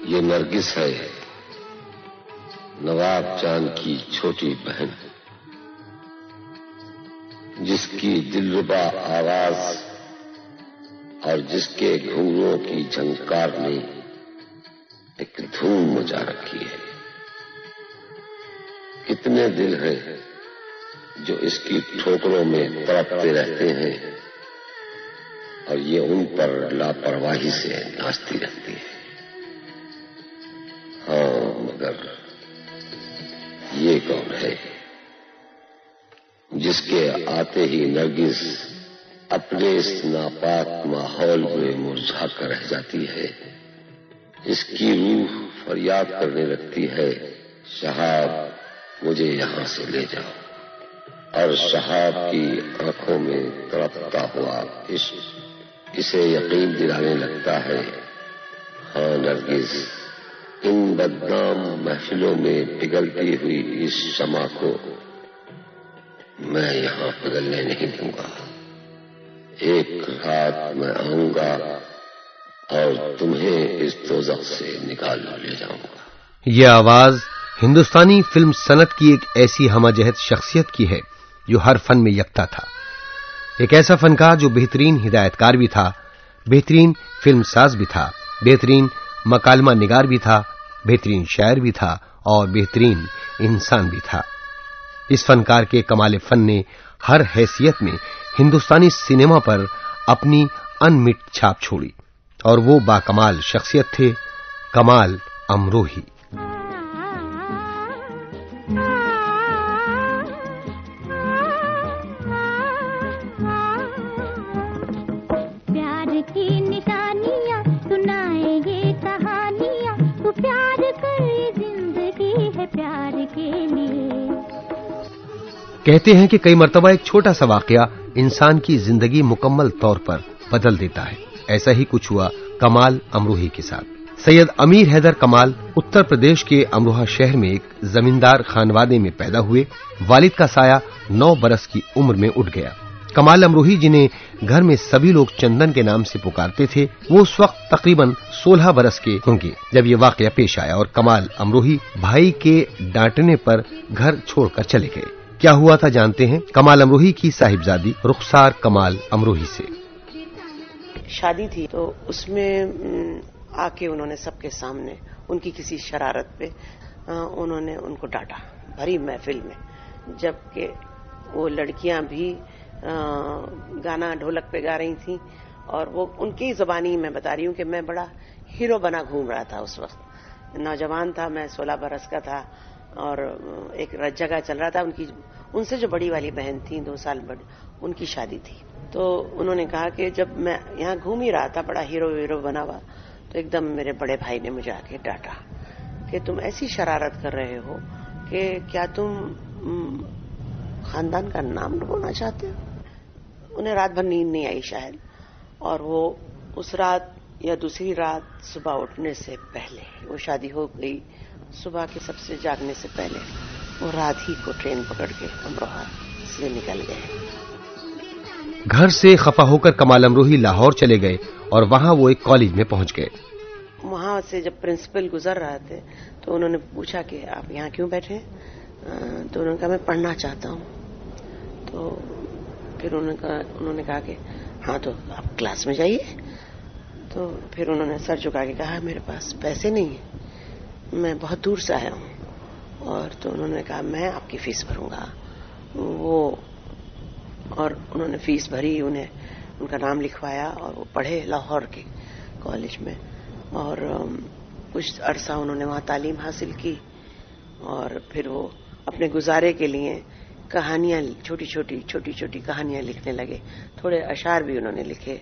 یہ نرگس ہے، نواب جان کی چھوٹی بہن، جس کی دلربا آواز اور جس کے گھنگروں کی جھنکار نے ایک دھوم مچا رکھی ہے۔ کتنے دل ہیں جو اس کی ٹھوکروں میں تڑپتے رہتے ہیں اور یہ ان پر لاپرواہی سے ناچتی رہتی ہے۔ ہاں، مگر یہ کون ہے جس کے آتے ہی نرگس اپنے اس ناپاک ماحول میں مرجھا کر رہ جاتی ہے؟ اس کی روح فریاد کرنے لگتی ہے، شہاب مجھے یہاں سے لے جاؤ، اور شہاب کی آنکھوں میں تڑپتا ہوا عشق اسے یقین دلانے لگتا ہے، ہاں نرگس، ان بدنام محفلوں میں پگھلتی ہوئی اس شمع کو میں یہاں پگھلنے نہیں دوں گا۔ ایک رات میں آؤں گا اور تمہیں اس دوزخ سے نکال لے جاؤں گا۔ یہ آواز ہندوستانی فلم صنعت کی ایک ایسی ہمہ جہت شخصیت کی ہے جو ہر فن میں یکتا تھا، ایک ایسا فنکار جو بہترین ہدایت کار بھی تھا، بہترین فلم ساز بھی تھا، بہترین مکالمہ نگار بھی تھا، بہترین شاعر بھی تھا اور بہترین انسان بھی تھا۔ اس فنکار کے کمال فن نے ہر حیثیت میں ہندوستانی سینما پر اپنی انمٹ چھاپ چھوڑی، اور وہ باکمال شخصیت تھے کمال امروہی۔ پیار کی نشانیاں سنائے یہ کہانیاں، تو پیار کر زندگی ہے پیار کے لیے۔ کہتے ہیں کہ کئی مرتبہ ایک چھوٹا سا واقعہ انسان کی زندگی مکمل طور پر بدل دیتا ہے۔ ایسا ہی کچھ ہوا کمال امروہی کے ساتھ۔ سید امیر حیدر کمال اتر پردیش کے امروہہ شہر میں ایک زمیندار خانوادے میں پیدا ہوئے۔ والد کا سایہ 9 برس کی عمر میں اٹھ گیا۔ کمال امروہی، جنہیں گھر میں سبھی لوگ چندن کے نام سے پکارتے تھے، وہ اس وقت تقریباً 16 برس کے ہوں گے جب یہ واقعہ پیش آیا اور کمال امروہی بھائی کے ڈانٹنے پر گھر چھوڑ کر چلے گئے۔ کیا ہوا تھا جانتے ہیں؟ کمال امروہی کی صاحبزادی رخسار کمال امروہی سے شادی تھی، تو اس میں آ کے انہوں نے سب کے سامنے ان کی کسی شرارت پہ انہوں نے ان کو ڈانٹا بھری محفل میں، جبکہ وہ لڑکیاں بھی گانا ڈھولک پہ گا رہی تھیں، اور وہ ان کی زبانی میں بتا رہی ہوں کہ میں بڑا ہیرو بنا گھوم رہا تھا۔ اس وقت نوجوان تھا، میں 16 برس کا تھا، اور ایک جگہ چل رہا تھا۔ ان سے جو بڑی والی بہن تھی 2 سال بڑی، ان کی شادی تھی۔ تو انہوں نے کہا کہ جب میں یہاں گھوم ہی رہا تھا بڑا ہیرو بنا ہوا، تو ایک دم میرے بڑے بھائی نے مجھے آ کے ڈانٹا کہ تم ایسی شرارت کر رہے ہو کہ کیا تم خاندان کا نام ڈبونا چاہتے ہو؟ انہیں رات بھر نیند نہیں آئی شاید، اور وہ اس رات یا دوسری رات صبح اٹھنے سے پہلے، وہ شادی ہو گئی، صبح کے سب سے جاگنے سے پہلے وہ رات ہی کو ٹرین پکڑ کے امروہہ سے نکل گئے۔ گھر سے خفا ہو کر کمال امروہی لاہور چلے گئے اور وہاں وہ ایک کالج میں پہنچ گئے۔ وہاں سے جب پرنسپل گزر رہے تھے تو انہوں نے پوچھا کہ آپ یہاں کیوں بیٹھے؟ تو انہوں نے کہا میں پڑھنا چاہتا ہوں۔ تو پھر انہوں نے کہا کہ ہاں تو آپ کلاس میں جائیے۔ تو پھر انہوں نے سر جھکا کے کہا میرے پاس پیسے نہیں ہیں، میں بہت دور سے آیا ہوں۔ اور تو انہوں نے کہا میں آپ کی فیس بھروں گا۔ اور انہوں نے فیس بھری، انہیں ان کا نام لکھوایا اور وہ پڑھے لاہور کے کالج میں، اور کچھ عرصہ انہوں نے وہاں تعلیم حاصل کی، اور پھر وہ اپنے گزارے کے لیے کہانیاں چھوٹی چھوٹی کہانیاں لکھنے لگے۔ تھوڑے اشعار بھی انہوں نے لکھے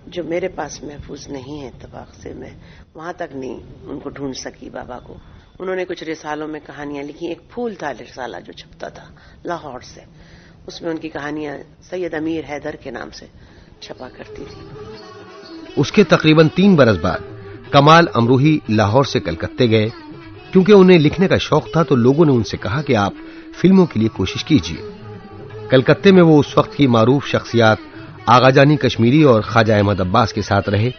جو میرے پاس محفوظ نہیں ہیں، اتفاق سے میں وہاں تک نہیں ان کو ڈھونڈ سکی بابا کو۔ انہوں نے کچھ رسالوں میں کہانیاں لکھی۔ ایک پھول تھا رسالہ جو چھپتا تھا لاہور سے، اس میں ان کی کہانیاں سید امیر حیدر کے نام سے چھپا کرتی تھی۔ اس کے تقریباً 3 برس بعد کمال امروہی لاہور سے کلکتے گئے۔ کیونکہ انہیں لکھنے کا شوق تھا تو لوگوں نے ان سے کہا کہ آپ فلموں کے لیے کوشش کیجیے۔ کلکتے میں وہ اس وقت کی معروف شخصیات آغا جانی کشمیری اور خواجہ احمد عباس کے ساتھ رہے۔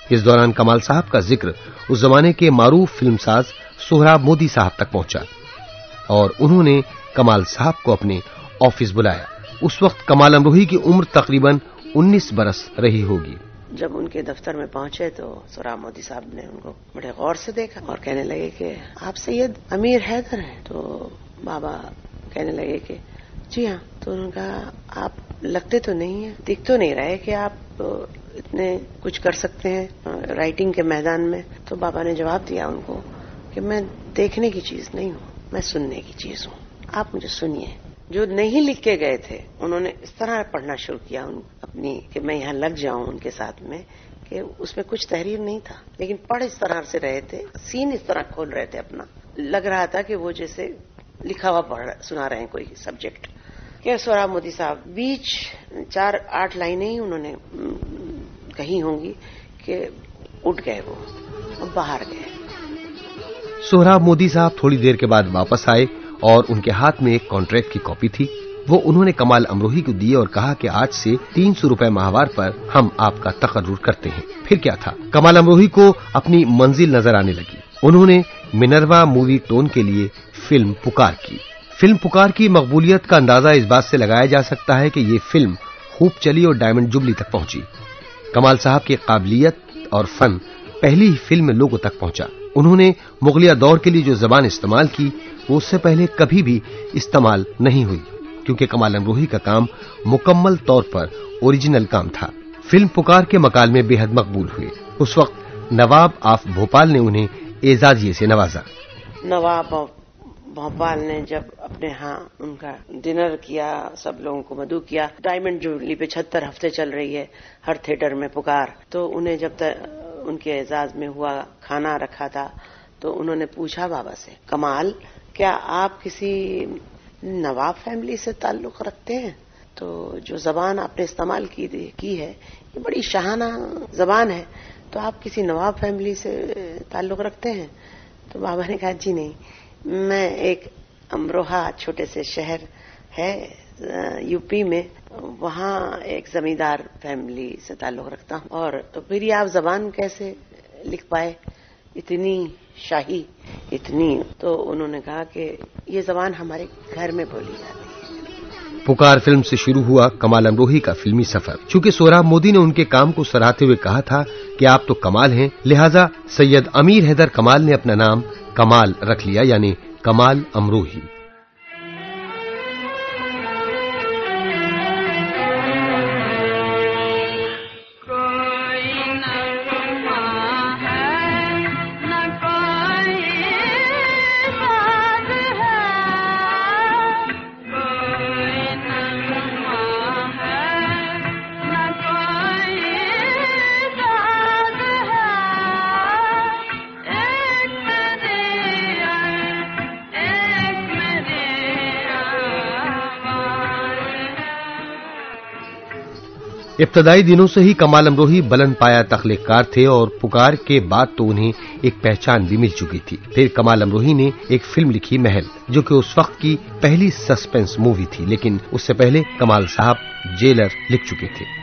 اس دوران کمال صاحب کا ذکر اس زمانے کے معروف فلم ساز سہراب مودی صاحب تک پہنچا اور انہوں نے کمال صاحب کو اپنے آفس بلایا۔ اس وقت کمال امروہی کی عمر تقریباً 19 برس رہی ہوگی۔ جب ان کے دفتر میں پہنچے تو سہراب مودی صاحب نے ان کو بڑے غور سے دیکھا اور کہنے لگے کہ آپ سید امیر حیدر ہیں؟ تو بابا کہنے لگے کہ جی ہاں۔ تو انہوں نے کہا آپ لگتے تو نہیں ہیں، دکھ تو نہیں رہے کہ آپ اتنے کچھ کر سکتے ہیں رائٹنگ کے میدان میں۔ تو بابا نے جواب دیا ان کو کہ میں دیکھنے کی چیز نہیں ہوں، میں سننے کی چیز ہوں، آپ مجھے سنیے۔ جو نہیں لکھ کے گئے تھے انہوں نے اس طرح پڑھنا شروع کیا اپنی کہ میں یہاں لگ جاؤں ان کے ساتھ میں، کہ اس میں کچھ تحریر نہیں تھا، لیکن پڑھ اس طرح سے رہے تھے، سین اس طرح کھول رہے تھے اپنا، لگ رہا تھا کہ وہ جیسے لکھا ہوا سنا رہے ہیں کوئی سبجیکٹ۔ کہ سہراب مودی صاحب بیچ 4-8 لائنیں ہی انہوں نے کہی ہوں گی کہ اٹھ گئے وہ اور باہر گئے۔ سہراب مودی صاحب تھوڑی دیر کے بعد واپس آئے اور ان کے ہاتھ میں ایک کانٹریکٹ کی کاپی تھی۔ وہ انہوں نے کمال امروہی کو دی اور کہا کہ آج سے 300 روپے ماہوار پر ہم آپ کا تقرر کرتے ہیں۔ پھر کیا تھا، کمال امروہی کو اپنی منزل نظر آنے لگی۔ انہوں نے منروا مووی ٹون کے لیے فلم پکار کی۔ فلم پکار کی مقبولیت کا اندازہ اس بات سے لگایا جا سکتا ہے کہ یہ فلم خوب چلی اور ڈائمنڈ جبلی تک پہنچی۔ کمال صاحب کی قابلیت اور فن پہلی ہی فلم میں لوگوں تک پہنچا۔ انہوں نے مغلیہ دور کے لیے جو زبان استعمال کی وہ اس سے پہلے کبھی بھی استعمال نہیں ہوئی، کیونکہ کمال امروہی کا کام مکمل طور پر اوریجنل کام تھا۔ فلم پکار کے مکالمے بے حد مقبول ہوئے۔ اس وقت نواب آف بھوپال نے انہیں اعزازیے سے نوازا۔ نواب بھوپال نے جب اپنے ہاں ان کا ڈنر کیا، سب لوگوں کو مدعو کیا، ڈائمنڈ جوبلی پہ 76 ہفتے چل رہی ہے ہر تھیٹر میں پکار، تو انہیں جب ان کے اعزاز میں ہوا کھانا رکھا تھا تو انہوں نے پوچھا بابا سے، کمال کیا آپ کسی نواب فیملی سے تعلق رکھتے ہیں؟ تو جو زبان آپ نے استعمال کی ہے یہ بڑی شاہانہ زبان ہے، تو آپ کسی نواب فیملی سے تعلق رکھتے ہیں؟ تو بابا نے کہا جی نہیں، میں ایک امروہہ چھوٹے سے شہر ہے یو پی میں، وہاں ایک زمیندار فیملی سے تعلق رکھتا ہوں۔ اور تو پھر یہ آپ زبان کیسے لکھ پائے اتنی شاہی اتنی؟ تو انہوں نے کہا کہ یہ زبان ہمارے گھر میں بولی جاتی ہے۔ پکار فلم سے شروع ہوا کمال امروہی کا فلمی سفر۔ چونکہ سہراب مودی نے ان کے کام کو سراہتے ہوئے کہا تھا کہ آپ تو کمال ہیں، لہذا سید امیر حیدر کمال نے اپنا نام کمال رکھ لیا، یعنی کمال امروہی۔ ابتدائی دنوں سے ہی کمال امروہی بلند پایا تخلیق کار تھے اور پکار کے بعد تو انہیں ایک پہچان بھی مل چکی تھی۔ پھر کمال امروہی نے ایک فلم لکھی محل، جو کہ اس وقت کی پہلی سسپینس مووی تھی، لیکن اس سے پہلے کمال صاحب جیلر لکھ چکے تھے۔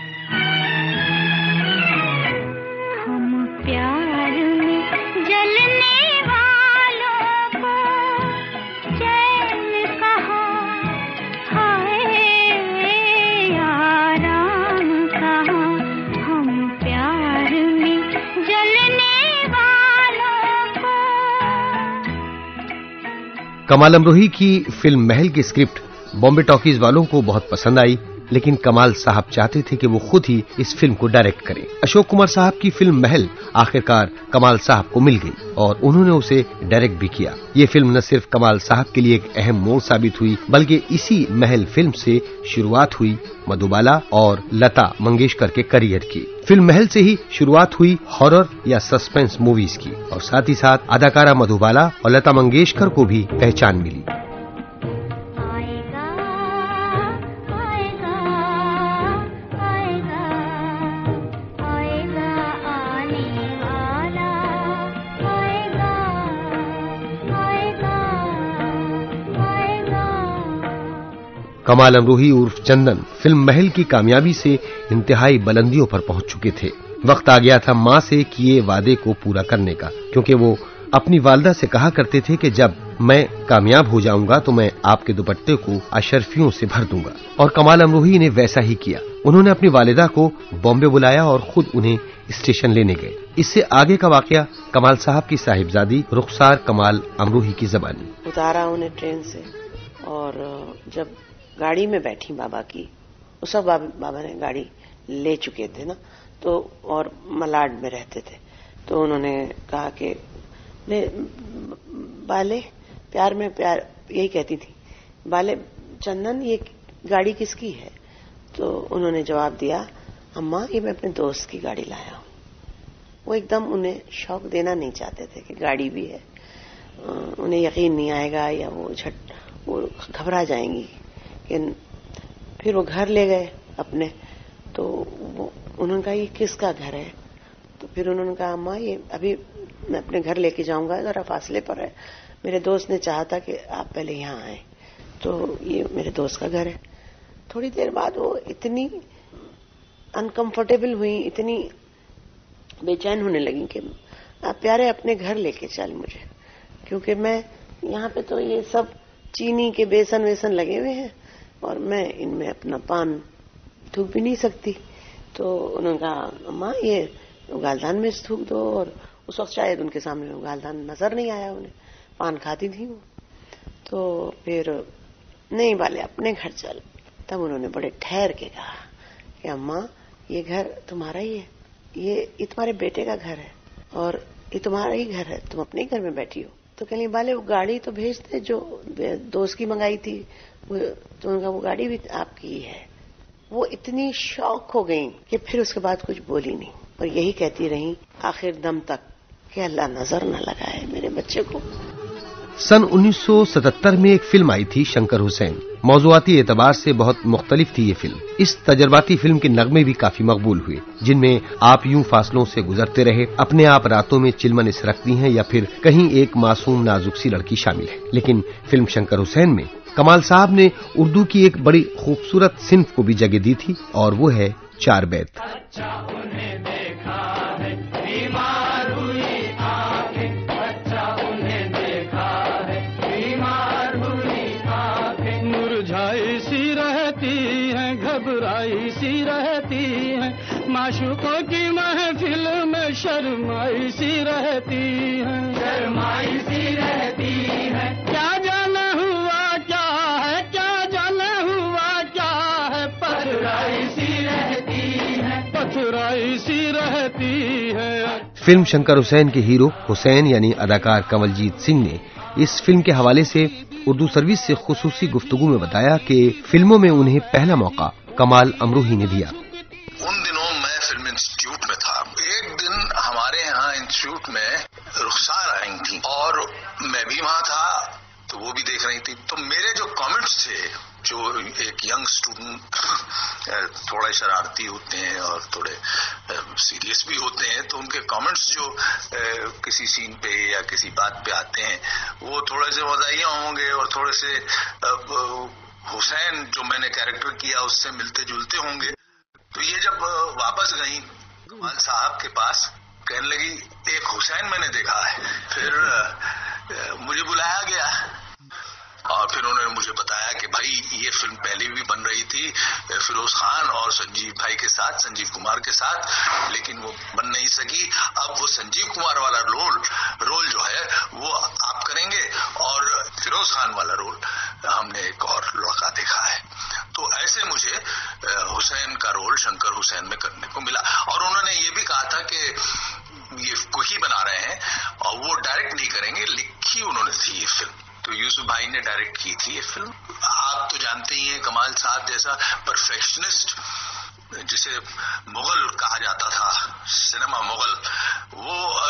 کمال امروہی کی فلم محل کی اسکرپٹ بامبے ٹاکیز والوں کو بہت پسند آئی، لیکن کمال صاحب چاہتے تھے کہ وہ خود ہی اس فلم کو ڈائریکٹ کریں۔ اشوک کمار صاحب کی فلم محل آخرکار کمال صاحب کو مل گئی اور انہوں نے اسے ڈائریکٹ بھی کیا۔ یہ فلم نہ صرف کمال صاحب کے لیے ایک اہم موڑ ثابت ہوئی، بلکہ اسی محل فلم سے شروعات ہوئی مدھوبالا اور لتا منگیشکر کے کریئر کی۔ فلم محل سے ہی شروعات ہوئی ہارر یا سسپینس موویز کی، اور ساتھ ہی ساتھ اداکارہ مدھوبالا اور لتا منگیشکر کو بھی پہچان ملی۔ کمال امروہی عرف چندن فلم محل کی کامیابی سے انتہائی بلندیوں پر پہنچ چکے تھے۔ وقت آ گیا تھا ماں سے کیے وعدے کو پورا کرنے کا، کیونکہ وہ اپنی والدہ سے کہا کرتے تھے کہ جب میں کامیاب ہو جاؤں گا تو میں آپ کے دوپٹے کو اشرفیوں سے بھر دوں گا، اور کمال امروہی نے ویسا ہی کیا۔ انہوں نے اپنی والدہ کو بامبے بلایا اور خود انہیں اسٹیشن لینے گئے۔ اس سے آگے کا واقعہ کمال صاحب کی صاحبزادی رخسار کمال امروہی کی زبانی۔ اتارا انہیں ٹرین سے، اور جب گاڑی میں بیٹھی بابا کی، اس وقت بابا نے گاڑی لے چکے تھے نا، تو اور ملاڈ میں رہتے تھے، تو انہوں نے کہا کہ بالے پیار میں پیار یہی کہتی تھی، بالے چندن یہ گاڑی کس کی ہے؟ تو انہوں نے جواب دیا، اماں یہ میں اپنے دوست کی گاڑی لایا ہوں۔ وہ ایک دم انہیں شوق دینا نہیں چاہتے تھے کہ گاڑی بھی ہے، انہیں یقین نہیں آئے گا یا وہ گھبرا جائیں گی۔ پھر وہ گھر لے گئے اپنے، تو انہوں نے کہا یہ کس کا گھر ہے؟ تو پھر انہوں نے کہا اماں یہ ابھی میں اپنے گھر لے کے جاؤں گا، ذرا فاصلے پر ہے، میرے دوست نے چاہا تھا کہ آپ پہلے یہاں آئیں، تو یہ میرے دوست کا گھر ہے۔ تھوڑی دیر بعد وہ اتنی انکمفرٹیبل ہوئی، اتنی بے چین ہونے لگی کہ آپ پیارے اپنے گھر لے کے چل مجھے، کیونکہ میں یہاں پہ تو یہ سب چینی کے بیسن ویسن لگے ہوئے ہیں اور میں ان میں اپنا پان تھوک بھی نہیں سکتی۔ تو انہوں نے کہا اماں یہ گالدان میں تھوک دو، اور اس وقت شاید ان کے سامنے گالدان نظر نہیں آیا انہیں، پان کھاتی تھی وہ۔ تو پھر نہیں والے اپنے گھر چل۔ تب انہوں نے بڑے ٹھہر کے کہا کہ اماں یہ گھر تمہارا ہی ہے، یہ تمہارے بیٹے کا گھر ہے اور یہ تمہارا ہی گھر ہے، تم اپنے گھر میں بیٹھی ہو۔ تو کہنے والے وہ گاڑی تو بھیجتے جو دوست کی منگائی تھی، تو ان کا وہ گاڑی بھی آپ کی ہی ہے۔ وہ اتنی شوق ہو گئی کہ پھر اس کے بعد کچھ بولی نہیں، اور یہی کہتی رہی آخر دم تک کہ اللہ نظر نہ لگائے میرے بچے کو۔ سن 1977 میں ایک فلم آئی تھی شنکر حسین، موضوعاتی اعتبار سے بہت مختلف تھی یہ فلم۔ اس تجرباتی فلم کے نغمے بھی کافی مقبول ہوئے، جن میں آپ یوں فاصلوں سے گزرتے رہے، اپنے آپ راتوں میں چلمن اس رکھتی ہیں، یا پھر کہیں ایک معصوم نازک سی لڑکی شامل ہے۔ لیکن فلم شنکر حسین میں کمال صاحب نے اردو کی ایک بڑی خوبصورت صنف کو بھی جگہ دی تھی، اور وہ ہے چار بیت۔ گھبرائی سی رہتی ہے، معشوقوں کی محفل میں شرمائی سی رہتی ہے، شرمائی سی رہتی ہے، کیا جانا ہوا کیا ہے، کیا جانا ہوا کیا ہے، پتھرائی سی رہتی ہے، پتھرائی سی رہتی ہے۔ فلم شنکر حسین کے ہیرو حسین یعنی اداکار کنول جیت سنگھ نے اس فلم کے حوالے سے اردو سروس سے خصوصی گفتگو میں بتایا کہ فلموں میں انہیں پہلا موقع کمال امروہی نے دیا۔ ان دنوں میں فلم انسٹیٹیوٹ میں تھا، ایک دن ہمارے یہاں انسٹیٹیوٹ میں رخسار آئی تھی اور میں بھی وہاں تھا، تو وہ بھی دیکھ رہی تھی۔ تو میرے جو کامنٹس تھے، جو ایک ینگ اسٹوڈنٹ تھوڑے شرارتی ہوتے ہیں اور تھوڑے سیریس بھی ہوتے ہیں، تو ان کے کامنٹس جو کسی سین پہ یا کسی بات پہ آتے ہیں، وہ تھوڑے سے مزاحیہ ہوں گے اور تھوڑے سے حسین جو میں نے کیریکٹر کیا اس سے ملتے جلتے ہوں گے۔ تو یہ جب واپس گئی کمال صاحب کے پاس، کہنے لگی ایک حسین میں نے دیکھا ہے۔ پھر مجھے بلایا گیا اور پھر انہوں نے مجھے بتایا کہ بھائی یہ فلم پہلے بھی بن رہی تھی فیروز خان اور سنجیو بھائی کے ساتھ، سنجیو کمار کے ساتھ، لیکن وہ بن نہیں سکی۔ اب وہ سنجیو کمار والا رول جو ہے وہ آپ کریں گے، اور فیروز خان والا رول ہم نے ایک اور لڑکا دیکھا ہے۔ تو ایسے مجھے حسین کا رول شنکر حسین میں کرنے کو ملا، اور انہوں نے یہ بھی کہا تھا کہ یہ کوئی بنا رہے ہیں اور وہ ڈائریکٹ نہیں کریں گے، لکھی انہوں نے تھی یہ فلم، تو یوسف بھائی نے ڈائریکٹ کی تھی یہ فلم۔ آپ تو جانتے ہی ہیں کمال صاحب جیسا پرفیکشنسٹ، جسے مغل کہا جاتا تھا، سینما مغل، وہ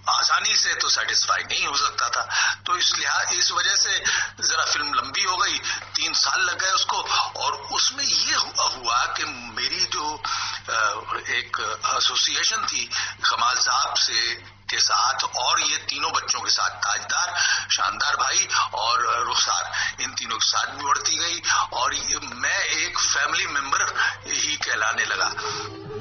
آسانی سے تو سیٹسفائی نہیں ہو سکتا تھا۔ تو اس وجہ سے ذرا فلم لمبی ہو گئی، 3 سال لگ گئے اس کو، اور اس میں یہ ہوا کہ میری جو ایک ایسوسیشن تھی کمال صاحب سے کے ساتھ اور یہ تینوں بچوں کے ساتھ تاجدار، شاندار بھائی اور رخسار، ان تینوں کے ساتھ بھی بڑھتی گئی اور میں ایک فیملی ممبر ہی کہلانے لگا۔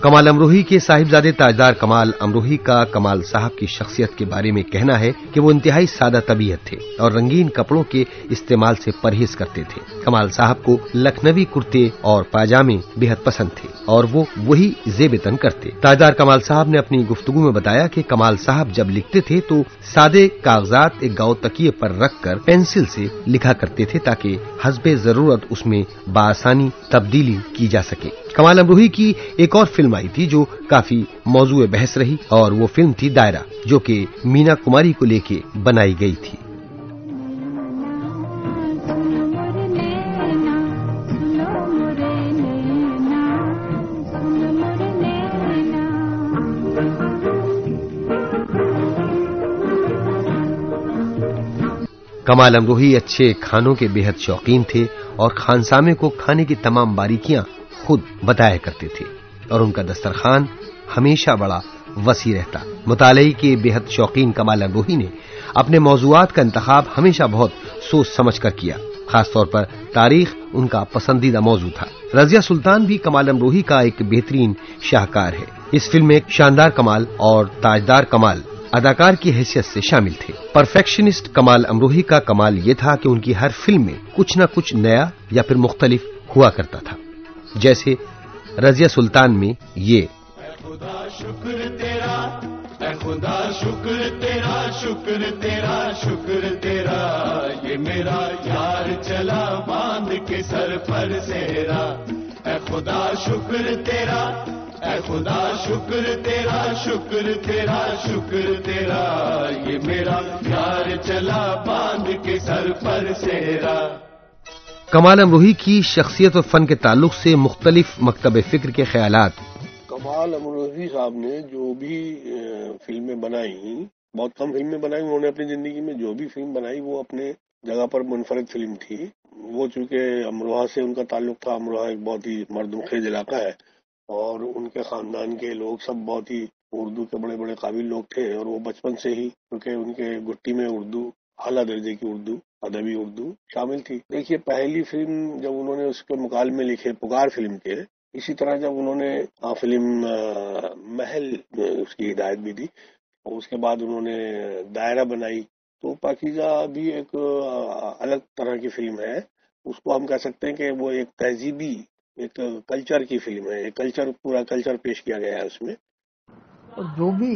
کمال امروہی کے صاحبزادے تاجدار کمال امروہی کا کمال صاحب کی شخصیت کے بارے میں کہنا ہے کہ وہ انتہائی سادہ طبیعت تھے اور رنگین کپڑوں کے استعمال سے پرہیز کرتے تھے۔ کمال صاحب کو لکھنوی کرتے اور پاجامے بے حد پسند تھے اور وہ وہی زیب تن کرتے۔ تاجدار کمال صاحب نے اپنی گفتگو میں بتایا کہ کمال صاحب جب لکھتے تھے تو سادے کاغذات ایک گاؤں تکیے پر رکھ کر پینسل سے لکھا کرتے تھے تاکہ حسب ضرورت اس میں بآسانی تبدیلی کی جا سکے۔ کمال امروہی کی ایک اور فلم آئی تھی جو کافی موضوع بحث رہی اور وہ فلم تھی دائرہ، جو کہ مینا کماری کو لے کے بنائی گئی تھی۔ کمال امروہی اچھے کھانوں کے بے حد شوقین تھے اور خانسامے کو کھانے کی تمام باریکیاں خود بتایا کرتے تھے اور ان کا دسترخوان ہمیشہ بڑا وسیع رہتا۔ مطالعے کے بے حد شوقین کمال امروہی نے اپنے موضوعات کا انتخاب ہمیشہ بہت سوچ سمجھ کر کیا، خاص طور پر تاریخ ان کا پسندیدہ موضوع تھا۔ رضیہ سلطان بھی کمال امروہی کا ایک بہترین شاہکار ہے۔ اس فلم میں شاندار کمال اور تاجدار کمال اداکار کی حیثیت سے شامل تھے۔ پرفیکشنسٹ کمال امروہی کا کمال یہ تھا کہ ان کی ہر فلم میں کچھ نہ کچھ نیا یا پھر مختلف ہوا کرتا تھا، جیسے رضیہ سلطان میں یہ خدا شکر تیرا، اے خدا شکر تیرا، شکر تیرا، شکر تیرا، یہ میرا یار چلا باندھ کے سر پر سہرا، اے خدا شکر تیرا، اے خدا شکر تیرا، شکر تیرا، شکر تیرا، یہ میرا یار چلا باندھ کے سر پر سہرا۔ کمال امروہی کی شخصیت اور فن کے تعلق سے مختلف مکتب فکر کے خیالات۔ کمال امروہی صاحب نے جو بھی فلمیں بنائی، بہت کم فلمیں بنائی انہوں نے اپنی زندگی میں، جو بھی فلم بنائی وہ اپنے جگہ پر منفرد فلم تھی۔ وہ چونکہ امروہہ سے ان کا تعلق تھا، امروہہ ایک بہت ہی مردم خیز علاقہ ہے اور ان کے خاندان کے لوگ سب بہت ہی اردو کے بڑے بڑے قابل لوگ تھے اور وہ بچپن سے ہی، کیونکہ ان کے گٹی میں اردو، اعلیٰ درجے کی اردو، ادبی اردو شامل تھی۔ دیکھیے پہلی فلم جب انہوں نے اس کے مکالمے لکھے پکار فلم کے، اسی طرح جب انہوں نے فلم محل اس کی ہدایت بھی دی اور اس کے بعد انہوں نے دائرہ بنائی، تو پاکیزہ بھی ایک الگ طرح کی فلم ہے۔ اس کو ہم کہہ سکتے ہیں کہ وہ ایک تہذیبی، ایک کلچر کی فلم ہے، ایک کلچر، پورا کلچر پیش کیا گیا ہے اس میں۔ جو بھی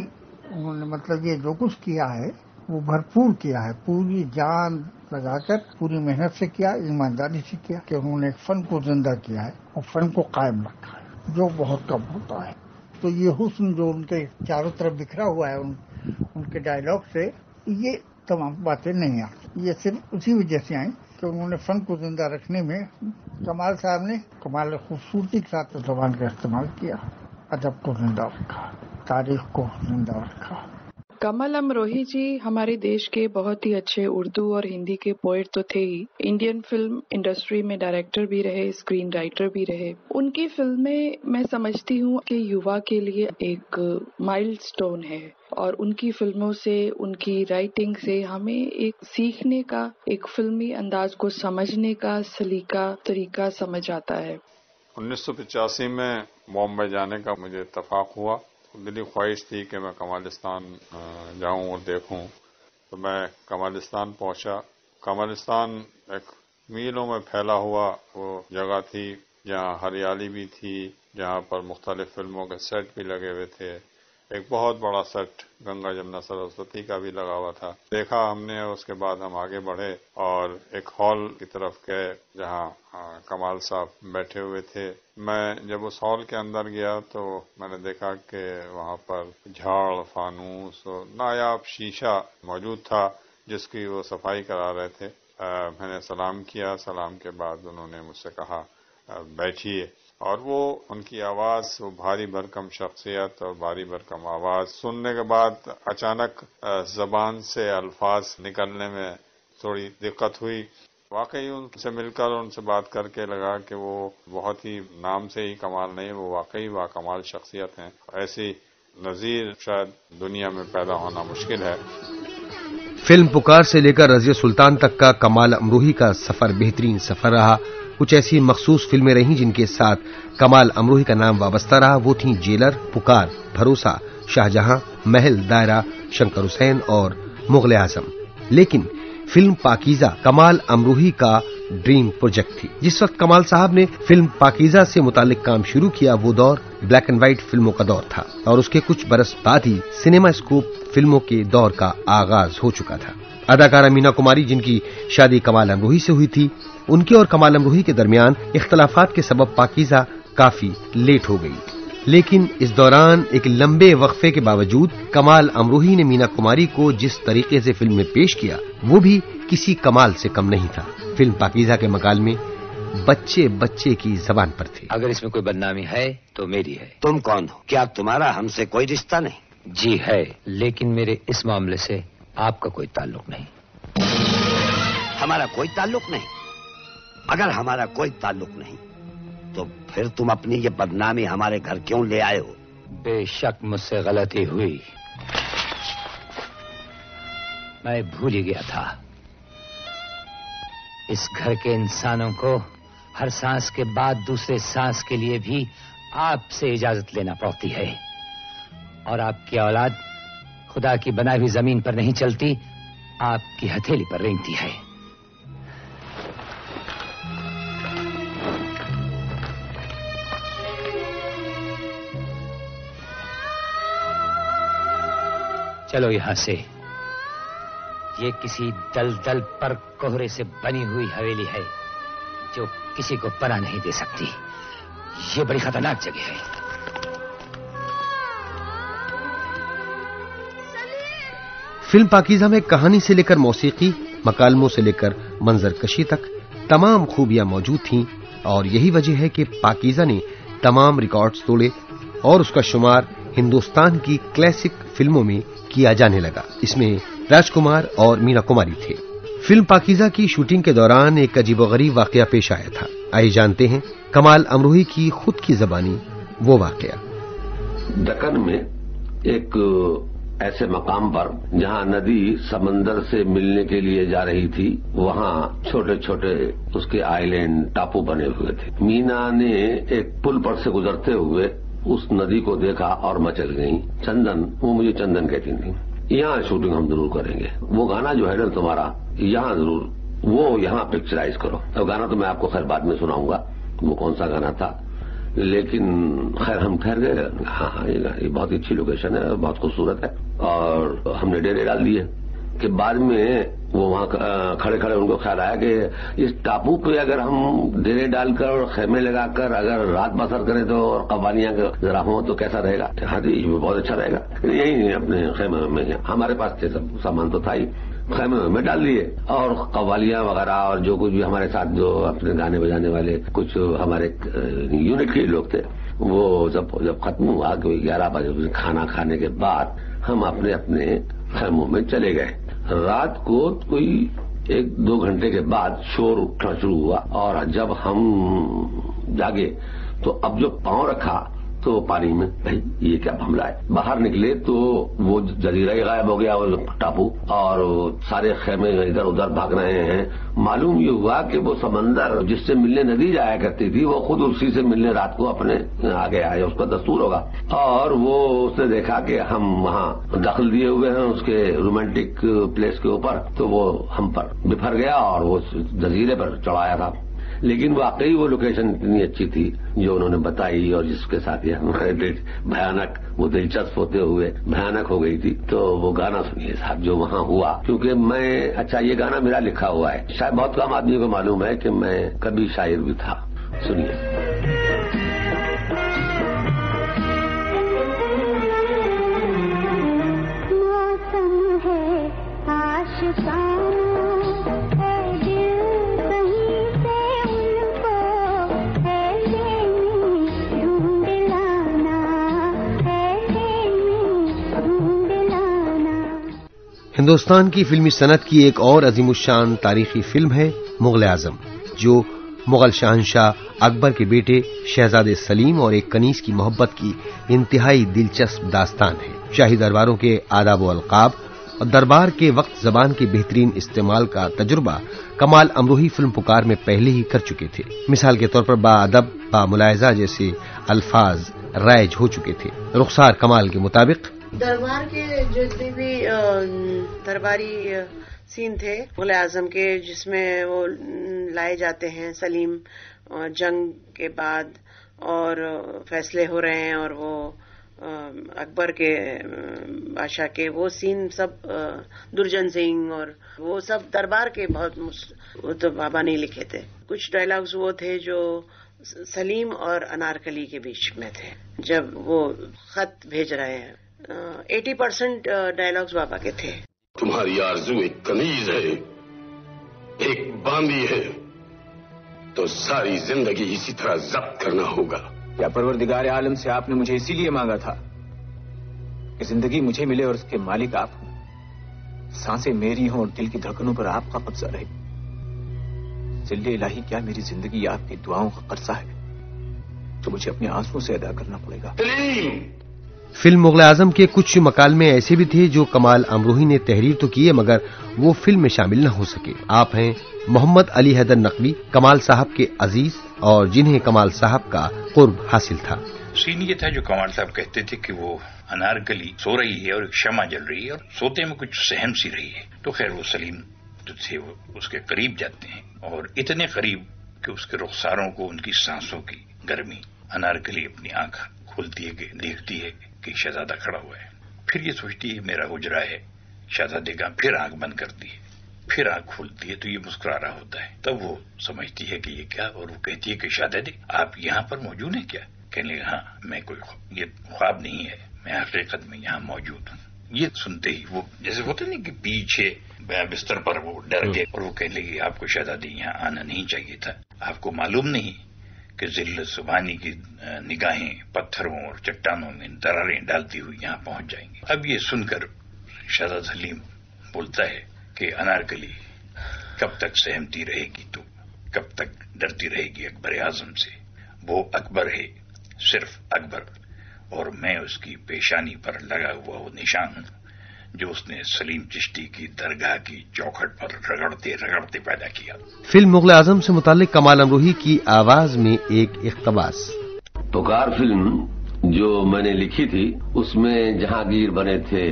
انہوں نے مطلب یہ جو کچھ کیا ہے وہ بھرپور کیا ہے، پوری جان لگا کر پوری محنت سے کیا، ایمانداری سے کیا کہ انہوں نے فن کو زندہ کیا ہے اور فن کو قائم رکھا ہے، جو بہت کم ہوتا ہے۔ تو یہ حسن جو ان کے چاروں طرف بکھرا ہوا ہے ان کے ڈائلاگ سے، یہ تمام باتیں نہیں آتی، یہ صرف اسی وجہ سے آئیں کہ انہوں نے فن کو زندہ رکھنے میں، کمال صاحب نے کمال خوبصورتی کے ساتھ زبان کا استعمال کیا، ادب کو زندہ رکھا، تاریخ کو زندہ رکھا۔ کمال امروہی جی ہمارے دیش کے بہت ہی اچھے اردو اور ہندی کے پوئٹ تو تھے ہی، انڈین فلم انڈسٹری میں ڈائریکٹر بھی رہے، اسکرین رائٹر بھی رہے۔ ان کی فلمیں میں سمجھتی ہوں کہ یووا کے لیے ایک مائل سٹون ہے اور ان کی فلموں سے، ان کی رائٹنگ سے ہمیں ایک سیکھنے کا، ایک فلمی انداز کو سمجھنے کا سلیقہ، طریقہ سمجھ آتا ہے۔ 1985 میں بامبے جانے کا مجھے اتفاق ہوا، دلی خواہش تھی کہ میں کمالستان جاؤں اور دیکھوں، تو میں کمالستان پہنچا۔ کمالستان ایک میلوں میں پھیلا ہوا وہ جگہ تھی جہاں ہریالی بھی تھی، جہاں پر مختلف فلموں کے سیٹ بھی لگے ہوئے تھے۔ ایک بہت بڑا سیٹ گنگا جمنا سرسوتی کا بھی لگا ہوا تھا، دیکھا ہم نے۔ اس کے بعد ہم آگے بڑھے اور ایک ہال کی طرف گئے جہاں کمال صاحب بیٹھے ہوئے تھے۔ میں جب اس ہال کے اندر گیا تو میں نے دیکھا کہ وہاں پر جھاڑ، فانوس اور نایاب شیشہ موجود تھا جس کی وہ صفائی کرا رہے تھے۔ میں نے سلام کیا، سلام کے بعد انہوں نے مجھ سے کہا بیٹھیے، اور وہ ان کی آواز، وہ بھاری بھرکم شخصیت اور بھاری بھرکم آواز سننے کے بعد اچانک زبان سے الفاظ نکلنے میں تھوڑی دقت ہوئی۔ واقعی ان سے مل کر، ان سے بات کر کے لگا کہ وہ بہت ہی نام سے ہی کمال نہیں، وہ واقعی با کمال شخصیت ہیں۔ ایسی نظیر شاید دنیا میں پیدا ہونا مشکل ہے۔ فلم پکار سے لے کر رضیہ سلطان تک کا کمال امروہی کا سفر بہترین سفر رہا۔ کچھ ایسی مخصوص فلمیں رہیں جن کے ساتھ کمال امروہی کا نام وابستہ رہا، وہ تھیں جیلر، پکار، بھروسہ، شاہجہاں، محل، دائرہ، شنکر حسین اور مغل اعظم۔ لیکن فلم پاکیزہ کمال امروہی کا ڈریم پروجیکٹ تھی۔ جس وقت کمال صاحب نے فلم پاکیزہ سے متعلق کام شروع کیا وہ دور بلیک اینڈ وائٹ فلموں کا دور تھا، اور اس کے کچھ برس بعد ہی سنیما اسکوپ فلموں کے دور کا آغاز ہو چکا تھا۔ اداکارہ مینا کماری، جن کی شادی کمال امروہی سے ہوئی تھی، ان کے اور کمال امروہی کے درمیان اختلافات کے سبب پاکیزہ کافی لیٹ ہو گئی، لیکن اس دوران ایک لمبے وقفے کے باوجود کمال امروہی نے مینا کماری کو جس طریقے سے فلم میں پیش کیا وہ بھی کسی کمال سے کم نہیں تھا۔ فلم پاکیزہ کے مکالمے بچے بچے کی زبان پر تھے۔ اگر اس میں کوئی بدنامی ہے تو میری ہے۔ تم کون ہو؟ کیا تمہارا ہم سے کوئی رشتہ نہیں؟ جی ہے، لیکن میرے اس معاملے سے آپ کا کوئی تعلق نہیں۔ ہمارا کوئی تعلق نہیں؟ اگر ہمارا کوئی تعلق نہیں تو پھر تم اپنی یہ بدنامی ہمارے گھر کیوں لے آئے ہو؟ بے شک مجھ سے غلطی ہوئی، میں بھول ہی گیا تھا۔ اس گھر کے انسانوں کو ہر سانس کے بعد دوسرے سانس کے لیے بھی آپ سے اجازت لینا پڑتی ہے، اور آپ کی اولاد خدا کی بنائی ہوئی زمین پر نہیں چلتی، آپ کی ہتھیلی پر رینگتی ہے۔ چلو یہاں سے، یہ کسی دلدل پر کوہرے سے بنی ہوئی حویلی ہے جو کسی کو پناہ نہیں دے سکتی۔ یہ بڑی خطرناک جگہ ہے۔ فلم پاکیزہ میں کہانی سے لے کر موسیقی، مکالموں سے لے کر منظر کشی تک تمام خوبیاں موجود تھیں، اور یہی وجہ ہے کہ پاکیزہ نے تمام ریکارڈز توڑے اور اس کا شمار ہندوستان کی کلاسک فلموں میں کیا جانے لگا۔ اس میں راج کمار اور مینا کماری تھے۔ فلم پاکیزہ کی شوٹنگ کے دوران ایک عجیب و غریب واقعہ پیش آیا تھا۔ آئیے جانتے ہیں کمال امروہی کی خود کی زبانی وہ واقعہ۔ دکن میں ایک ایسے مقام پر جہاں ندی سمندر سے ملنے کے لیے جا رہی تھی، وہاں چھوٹے چھوٹے اس کے آئیلینڈ ٹاپو بنے ہوئے تھے۔ مینا نے ایک پل پر سے گزرتے ہوئے اس ندی کو دیکھا اور مچل گئی۔ چندن، وہ مجھے چندن کہتی تھی، یہاں شوٹنگ ہم ضرور کریں گے، وہ گانا جو ہے نا تمہارا یہاں ضرور، وہ یہاں پکچرائز کرو۔ اب گانا تو میں آپ کو خیر بعد میں سناؤں گا وہ کون سا گانا تھا، لیکن خیر ہم ٹھہر گئے۔ ہاں یہ بہت اچھی لوکیشن ہے، بہت خوبصورت ہے، اور ہم نے ڈیرے ڈال دیے کہ بعد میں وہ وہاں کھڑے کھڑے ان کو خیال آیا کہ اس ٹاپو پہ اگر ہم ڈیرے ڈال کر اور خیمے لگا کر اگر رات بسر کریں تو اور قوالیاں ذرا ہوں تو کیسا رہے گا۔ ہاں جی بہت اچھا رہے گا، یہی اپنے خیمے میں ہمارے پاس تھے، سب سامان تو تھا ہی، خیمے میں ڈال دیے، اور قوالیاں وغیرہ اور جو کچھ بھی ہمارے ساتھ جو اپنے گانے بجانے والے کچھ ہمارے یونٹ کے لوگ تھے، وہ جب ختم ہوا کہ 11 بجے کھانا کھانے کے بعد ہم اپنے اپنے خیموں میں چلے گئے۔ رات کو کوئی 1-2 گھنٹے کے بعد شور اٹھنا شروع ہوا، اور جب ہم جاگے تو اب جو پاؤں رکھا تو پانی میں، بھائی یہ کیا معاملہ ہے؟ باہر نکلے تو وہ جزیرہ ہی غائب ہو گیا، وہ ٹاپو، اور سارے خیمے ادھر ادھر بھاگ رہے ہیں۔ معلوم یہ ہوا کہ وہ سمندر جس سے ملنے ندی جایا کرتی تھی وہ خود اسی سے ملنے رات کو اپنے آگے آئے، اس کا دستور ہوگا، اور وہ اس نے دیکھا کہ ہم وہاں دخل دیے ہوئے ہیں اس کے رومانٹک پلیس کے اوپر، تو وہ ہم پر بفر گیا اور وہ جزیرے پر چڑھایا تھا۔ لیکن واقعی وہ لوکیشن اتنی اچھی تھی جو انہوں نے بتائی، اور جس کے ساتھ یہ ہمارے بھیانک، وہ دلچسپ ہوتے ہوئے بھیانک ہو گئی تھی۔ تو وہ گانا سنیے صاحب جو وہاں ہوا، کیونکہ میں، اچھا یہ گانا میرا لکھا ہوا ہے، شاید بہت کم آدمی کو معلوم ہے کہ میں کبھی شاعر بھی تھا۔ سنیے۔ موسم ہے عاشقاں ہندوستان کی فلمی صنعت کی ایک اور عظیم الشان تاریخی فلم ہے مغل اعظم، جو مغل شہنشاہ اکبر کے بیٹے شہزادے سلیم اور ایک کنیز کی محبت کی انتہائی دلچسپ داستان ہے۔ شاہی درباروں کے آداب و القاب اور دربار کے وقت زبان کے بہترین استعمال کا تجربہ کمال امروہی فلم پکار میں پہلے ہی کر چکے تھے۔ مثال کے طور پر با ادب، با ملاحظہ جیسے الفاظ رائج ہو چکے تھے۔ رخسار کمال کے مطابق دربار کے جتنے بھی درباری سین تھے مغل اعظم کے، جس میں وہ لائے جاتے ہیں سلیم جنگ کے بعد اور فیصلے ہو رہے ہیں اور وہ اکبر کے بادشاہ کے، وہ سین سب درجن سنگھ اور وہ سب دربار کے بہت وہ تو بابا نے لکھے تھے۔ کچھ ڈائلاگز وہ تھے جو سلیم اور انارکلی کے بیچ میں تھے جب وہ خط بھیج رہے ہیں۔ 80% ڈائلاگز بابا کے تھے۔ تمہاری آرزو ایک کنیز ہے، ایک باندی ہے، تو ساری زندگی اسی طرح ضبط کرنا ہوگا۔ یا پروردگار عالم سے آپ نے مجھے اسی لیے مانگا تھا کہ زندگی مجھے ملے اور اس کے مالک آپ ہوں، سانسیں میری ہوں اور دل کی دھڑکنوں پر آپ کا قبضہ رہے۔ ذل الہی، کیا میری زندگی آپ کی دعاؤں کا قرضہ ہے تو مجھے اپنے آنسوؤں سے ادا کرنا پڑے گا۔ فلم مغل اعظم کے کچھ مکالمے ایسے بھی تھے جو کمال امروہی نے تحریر تو کیے مگر وہ فلم میں شامل نہ ہو سکے۔ آپ ہیں محمد علی حیدر نقوی، کمال صاحب کے عزیز اور جنہیں کمال صاحب کا قرب حاصل تھا۔ سین یہ تھا جو کمال صاحب کہتے تھے کہ وہ انارکلی سو رہی ہے اور ایک شمع جل رہی ہے اور سوتے میں کچھ سہم سی رہی ہے، تو خیر وہ سلیم جو تھے وہ اس کے قریب جاتے ہیں اور اتنے قریب کہ اس کے رخساروں کو، ان کی سانسوں کی گرمی، انارکلی اپنی آنکھ کھولتی ہے کہ دیکھتی ہے کہ شہزادہ کھڑا ہوا ہے، پھر یہ سوچتی ہے میرا حجرہ ہے شہزادے کا، پھر آنکھ بند کرتی ہے، پھر آنکھ کھولتی ہے تو یہ مسکرا رہا ہوتا ہے، تب وہ سمجھتی ہے کہ یہ کیا، اور وہ کہتی ہے کہ شہزادے آپ یہاں پر موجود ہیں کیا؟ کہنے لگا ہاں، میں کوئی یہ خواب نہیں ہے، میں حقیقت میں یہاں موجود ہوں۔ یہ سنتے ہی وہ جیسے ہوتا نہیں کہ پیچھے بستر پر وہ ڈر گئے اور وہ کہنے لگے آپ کو شہزادی یہاں آنا نہیں چاہیے تھا، آپ کو معلوم نہیں کہ ذلت سبحانی کی نگاہیں پتھروں اور چٹانوں میں دراریں ڈالتی ہوئی یہاں پہنچ جائیں گی۔ اب یہ سن کر شہزادہ سلیم بولتا ہے کہ انارکلی کب تک سہمتی رہے گی تو، کب تک ڈرتی رہے گی اکبر اعظم سے؟ وہ اکبر ہے، صرف اکبر، اور میں اس کی پیشانی پر لگا ہوا وہ نشان ہوں جو اس نے سلیم چشتی کی درگاہ کی چوکھٹ پر رگڑتے رگڑتے پیدا کیا۔ فلم مغل اعظم سے متعلق کمال امروہی کی آواز میں ایک اقتباس۔ پکار فلم جو میں نے لکھی تھی اس میں جہانگیر بنے تھے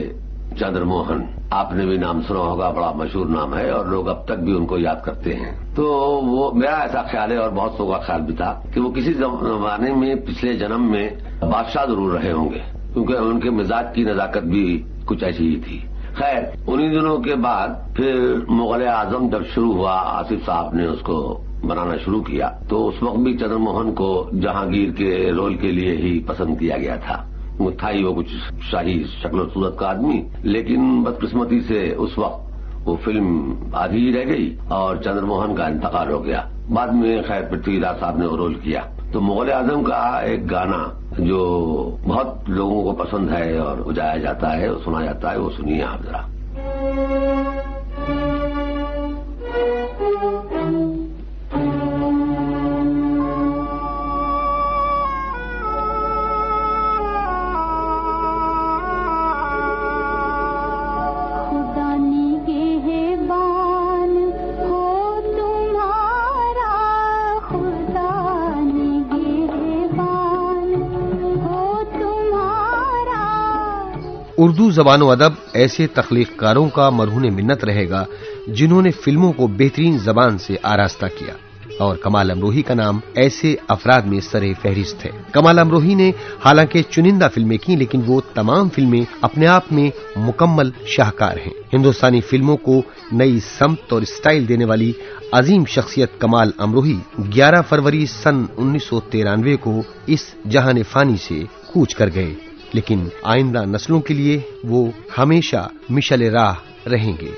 چندر موہن، آپ نے بھی نام سنا ہوگا، بڑا مشہور نام ہے اور لوگ اب تک بھی ان کو یاد کرتے ہیں۔ تو وہ میرا ایسا خیال ہے اور بہت سو کا خیال بھی تھا کہ وہ کسی زمانے میں پچھلے جنم میں بادشاہ ضرور رہے ہوں گے، کیونکہ ان کے مزاج کی نزاکت بھی کچھ ایسی ہی تھی۔ خیر انہی دنوں کے بعد پھر مغل اعظم جب شروع ہوا، آصف صاحب نے اس کو بنانا شروع کیا تو اس وقت بھی چندر موہن کو جہانگیر کے رول کے لیے ہی پسند کیا گیا تھا۔ تھا ہی وہ کچھ شاہی شکل و صورت کا آدمی، لیکن بدقسمتی سے اس وقت وہ فلم آدھی ہی رہ گئی اور چندر موہن کا انتقال ہو گیا۔ بعد میں خیر پرتھوی راج صاحب نے وہ رول کیا۔ تو مغل اعظم کا ایک گانا جو بہت لوگوں کو پسند ہے اور بجایا جاتا ہے، سنا جاتا ہے، وہ سنیے آپ ذرا۔ اردو زبان و ادب ایسے تخلیق کاروں کا مرہون منت رہے گا جنہوں نے فلموں کو بہترین زبان سے آراستہ کیا، اور کمال امروہی کا نام ایسے افراد میں سر فہرست ہے۔ کمال امروہی نے حالانکہ چنندہ فلمیں کی لیکن وہ تمام فلمیں اپنے آپ میں مکمل شاہکار ہیں۔ ہندوستانی فلموں کو نئی سمت اور اسٹائل دینے والی عظیم شخصیت کمال امروہی 11 فروری سن 1993 کو اس جہان فانی سے کوچ کر گئے، لیکن آئندہ نسلوں کے لیے وہ ہمیشہ مشعل راہ رہیں گے۔